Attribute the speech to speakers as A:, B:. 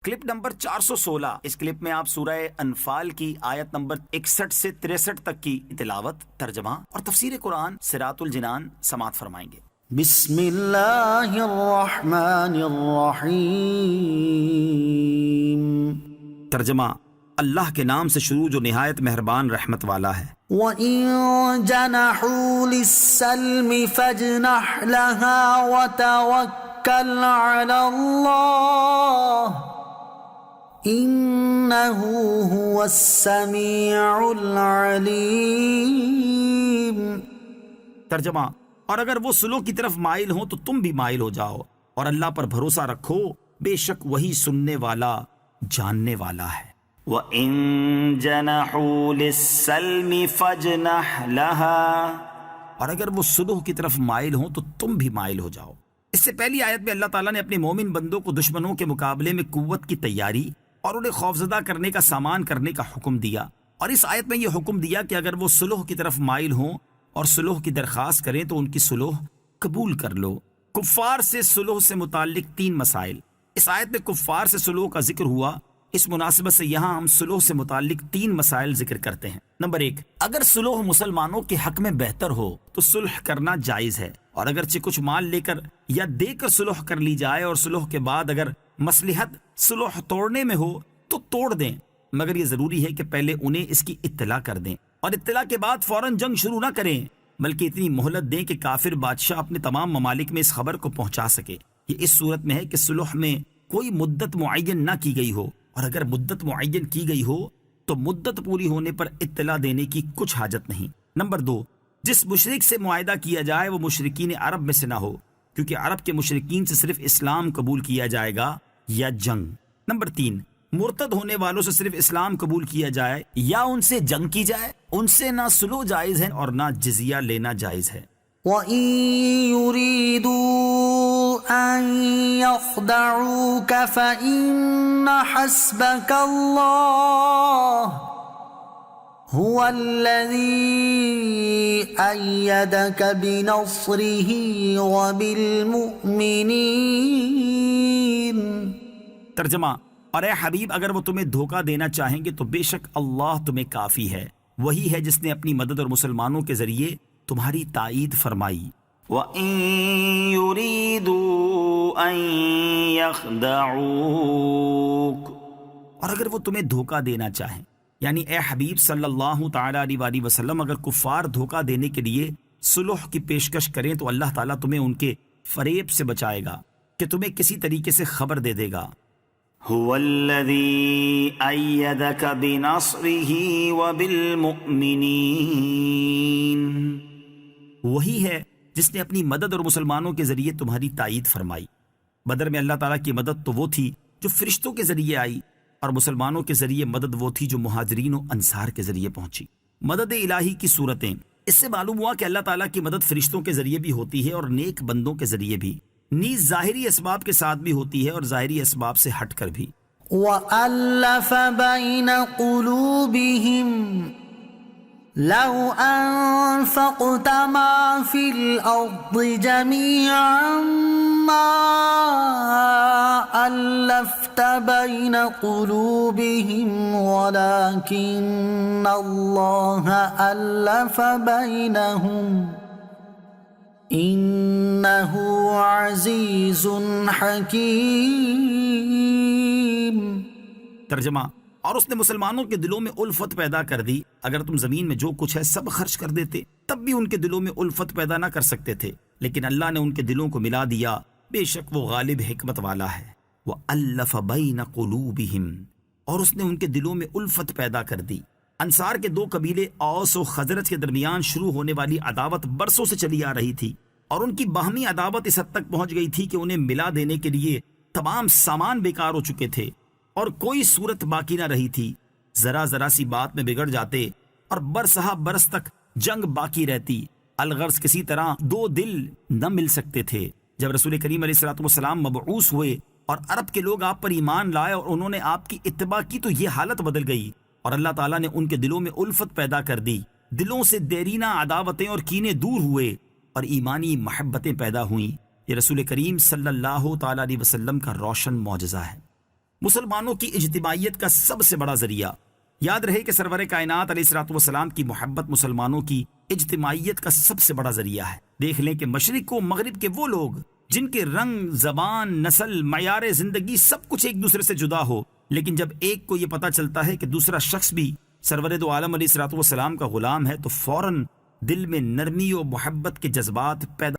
A: Clip number 416۔ اس clip میں آپ سورہ انفال کی آیت نمبر 61 سے 63 تک کی تلاوت، ترجمہ اور تفسیر قرآن صراط الجنان سماعت فرمائیں گے۔
B: بسم اللہ الرحمن الرحیم۔
A: ترجمہ، اللہ کے نام سے شروع جو نہایت مہربان رحمت والا ہے۔
B: وَإِن جَنَحُوا لِلسَّلْمِ فَاجْنَحْ لَهَا وَتَوَكَّلْ عَلَى اللَّهِ إِنَّهُ هُوَ السَّمِيعُ الْعَلِيمُ۔
A: ترجمہ، اور اگر وہ صلح کی طرف مائل ہوں تو تم بھی مائل ہو جاؤ، اور اللہ پر بھروسہ رکھو، بے شک وہی سننے والا جاننے والا ہے۔ وَإِن جَنَحُوا لِلسَّلْمِ فَاجْنَحْ لَهَا، اور اگر وہ صلح کی طرف مائل ہوں تو تم بھی مائل ہو جاؤ۔ اس سے پہلی آیت میں اللہ تعالیٰ نے اپنے مومن بندوں کو دشمنوں کے مقابلے میں قوت کی تیاری اور انہیں خوفزدہ کرنے کا سامان کرنے کا حکم دیا، اور اس آیت میں یہ حکم دیا کہ اگر وہ صلح کی طرف مائل ہوں اور صلح کی درخواست کریں تو ان کی صلح قبول کر لو۔ کفار سے صلح سے متعلق 3 مسائل۔ اس آیت میں کفار سے صلح کا ذکر ہوا، اس مناسبت سے یہاں ہم صلح سے متعلق 3 مسائل ذکر کرتے ہیں۔ نمبر 1، اگر صلح مسلمانوں کے حق میں بہتر ہو تو صلح کرنا جائز ہے، اور اگرچہ کچھ مال لے کر یا دے کر صلح کر لی جائے اور صلح کے بعد اگر مصلحت صلح توڑنے میں ہو تو توڑ دیں، مگر یہ ضروری ہے کہ پہلے انہیں اس کی اطلاع کر دیں، اور اطلاع کے بعد فوراً جنگ شروع نہ کریں، بلکہ اتنی مہلت دیں کہ کافر بادشاہ اپنے تمام ممالک میں اس خبر کو پہنچا سکے۔ یہ اس صورت میں ہے کہ صلح میں کوئی مدت معین نہ کی گئی ہو، اور اگر مدت معین کی گئی ہو تو مدت پوری ہونے پر اطلاع دینے کی کچھ حاجت نہیں۔ نمبر 2، جس مشرک سے معاہدہ کیا جائے وہ مشرکین عرب میں سے نہ ہو، کیونکہ عرب کے مشرکین سے صرف اسلام قبول کیا جائے گا یا جنگ۔ نمبر 3، مرتد ہونے والوں سے صرف اسلام قبول کیا جائے یا ان سے جنگ کی جائے، ان سے نہ صلح جائز ہے اور نہ جزیہ لینا جائز ہے۔
B: وَإِن يُرِيدُوا أَن يَخْدَعُوكَ فَإِنَّ حَسْبَكَ اللَّهُ هُوَ الَّذِي أَيَّدَكَ بِنَصْرِهِ وَبِالْمُؤْمِنِينَ۔
A: ترجمہ، اور اے حبیب اگر وہ تمہیں دھوکہ دینا چاہیں گے تو بے شک اللہ تمہیں کافی ہے، وہی ہے جس نے اپنی مدد اور مسلمانوں کے ذریعے تمہاری تائید فرمائی۔ وَإِن يُرِيدُوا أَن يَخْدَعُوكَ، اور اگر وہ تمہیں دھوکہ دینا چاہیں، یعنی اے حبیب صلی اللہ تعالیٰ علیہ وآلہ وسلم اگر کفار دھوکہ دینے کے لیے صلح کی پیشکش کریں تو اللہ تعالیٰ تمہیں ان کے فریب سے بچائے گا کہ تمہیں کسی طریقے سے خبر دے دے گا۔ هو الذی ایدک بنصرہ وبالمؤمنین، وہی ہے جس نے اپنی مدد اور مسلمانوں کے ذریعے تمہاری تائید فرمائی۔ بدر میں اللہ تعالیٰ کی مدد تو وہ تھی جو فرشتوں کے ذریعے آئی، اور مسلمانوں کے ذریعے مدد وہ تھی جو مہاجرین و انصار کے ذریعے پہنچی۔ مدد الہی کی صورتیں، اس سے معلوم ہوا کہ اللہ تعالیٰ کی مدد فرشتوں کے ذریعے بھی ہوتی ہے اور نیک بندوں کے ذریعے بھی، نیز ظاہری اسباب کے ساتھ بھی ہوتی ہے اور ظاہری اسباب سے ہٹ کر بھی۔
B: وَأَلَّفَ بَيْنَ قُلُوبِهِمْ لَوْ أَنفَقْتَ مَا فِي الْأَرْضِ جَمِيعًا مَا أَلَّفْتَ بَيْنَ قُلُوبِهِمْ وَلَكِنَّ اللَّهَ أَلَّفَ بَيْنَهُمْ إِنَّهُ عَزِيزٌ حَكِيمٌ۔
A: ترجمہ، اور اس نے مسلمانوں کے دلوں میں الفت پیدا کر دی، اگر تم زمین میں جو کچھ ہے سب خرچ کر دیتے تب بھی ان کے دلوں میں الفت پیدا نہ کر سکتے تھے، لیکن اللہ نے ان کے دلوں کو ملا دیا، بے شک وہ غالب حکمت والا ہے۔ وَأَلَّفَ بَيْنَ قُلُوبِهِمْ، اور اس نے ان کے دلوں میں الفت پیدا کر دی۔ انصار کے 2 قبیلے اوس و خزرج کے درمیان شروع ہونے والی عداوت برسوں سے چلی آ رہی تھی، اور ان کی باہمی عداوت اس حد تک پہنچ گئی تھی کہ انہیں ملا دینے کے لیے تمام سامان بیکار ہو چکے تھے اور کوئی صورت باقی نہ رہی تھی۔ ذرا ذرا سی بات میں بگڑ جاتے اور برسہ برس تک جنگ باقی رہتی، الغرض کسی طرح 2 دل نہ مل سکتے تھے۔ جب رسول کریم علیہ الصلوۃ والسلام مبعوث ہوئے اور عرب کے لوگ آپ پر ایمان لائے اور انہوں نے آپ کی اتباع کی تو یہ حالت بدل گئی، اور اللہ تعالیٰ نے ان کے دلوں میں الفت پیدا کر دی، دلوں سے دیرینہ عداوتیں اور کینے دور ہوئے اور ایمانی محبتیں پیدا ہوئیں۔ یہ رسول کریم صلی اللہ تعالیٰ علیہ وسلم کا روشن معجزہ ہے۔ مسلمانوں کی اجتماعیت کا سب سے بڑا ذریعہ۔ یاد رہے کہ سرور کائنات علیہ الصلوۃ والسلام کی محبت مسلمانوں کی اجتماعیت کا سب سے بڑا ذریعہ ہے۔ دیکھ لیں کہ مشرق و مغرب کے وہ لوگ جن کے رنگ، زبان، نسل، معیار زندگی سب کچھ ایک دوسرے سے جدا ہو، لیکن جب ایک کو یہ پتہ چلتا ہے کہ دوسرا شخص بھی سرور دو عالم علیہ الصلوۃ والسلام کا غلام ہے تو فوراً دل میں نرمی و محبت کے جذبات پیدا